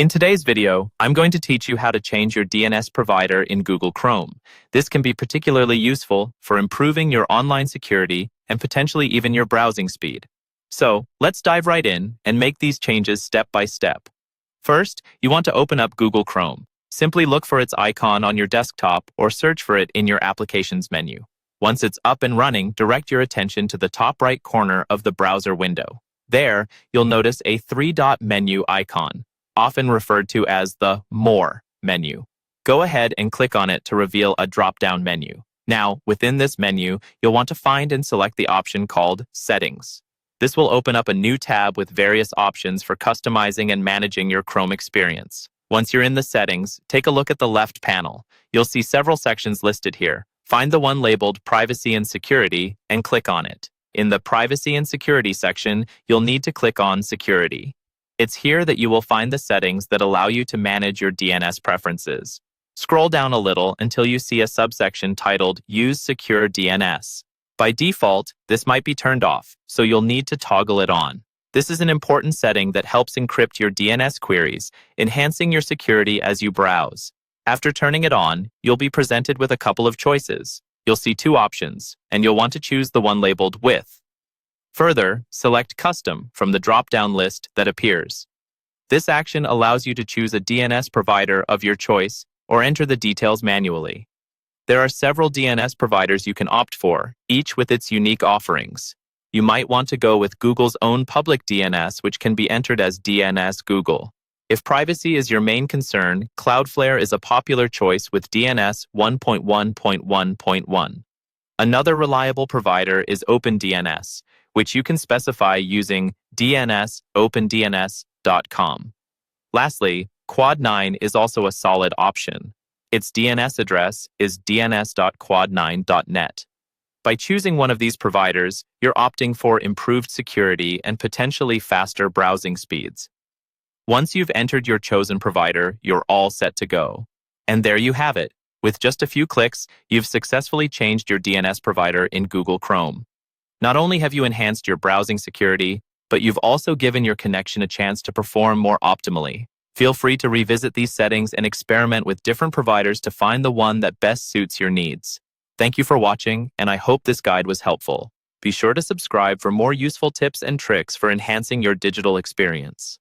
In today's video, I'm going to teach you how to change your DNS provider in Google Chrome. This can be particularly useful for improving your online security and potentially even your browsing speed. So, let's dive right in and make these changes step by step. First, you want to open up Google Chrome. Simply look for its icon on your desktop or search for it in your Applications menu. Once it's up and running, direct your attention to the top right corner of the browser window. There, you'll notice a three-dot menu icon, often referred to as the More menu. Go ahead and click on it to reveal a drop-down menu. Now, within this menu, you'll want to find and select the option called Settings. This will open up a new tab with various options for customizing and managing your Chrome experience. Once you're in the settings, take a look at the left panel. You'll see several sections listed here. Find the one labeled Privacy and Security and click on it. In the Privacy and Security section, you'll need to click on Security. It's here that you will find the settings that allow you to manage your DNS preferences. Scroll down a little until you see a subsection titled Use Secure DNS. By default, this might be turned off, so you'll need to toggle it on. This is an important setting that helps encrypt your DNS queries, enhancing your security as you browse. After turning it on, you'll be presented with a couple of choices. You'll see two options, and you'll want to choose the one labeled With. Further, select Custom from the drop-down list that appears. This action allows you to choose a DNS provider of your choice or enter the details manually. There are several DNS providers you can opt for, each with its unique offerings. You might want to go with Google's own public DNS, which can be entered as DNS Google. If privacy is your main concern, Cloudflare is a popular choice with DNS 1.1.1.1. Another reliable provider is OpenDNS, which you can specify using dnsopendns.com. Lastly, Quad9 is also a solid option. Its DNS address is dns.quad9.net. By choosing one of these providers, you're opting for improved security and potentially faster browsing speeds. Once you've entered your chosen provider, you're all set to go. And there you have it. With just a few clicks, you've successfully changed your DNS provider in Google Chrome. Not only have you enhanced your browsing security, but you've also given your connection a chance to perform more optimally. Feel free to revisit these settings and experiment with different providers to find the one that best suits your needs. Thank you for watching, and I hope this guide was helpful. Be sure to subscribe for more useful tips and tricks for enhancing your digital experience.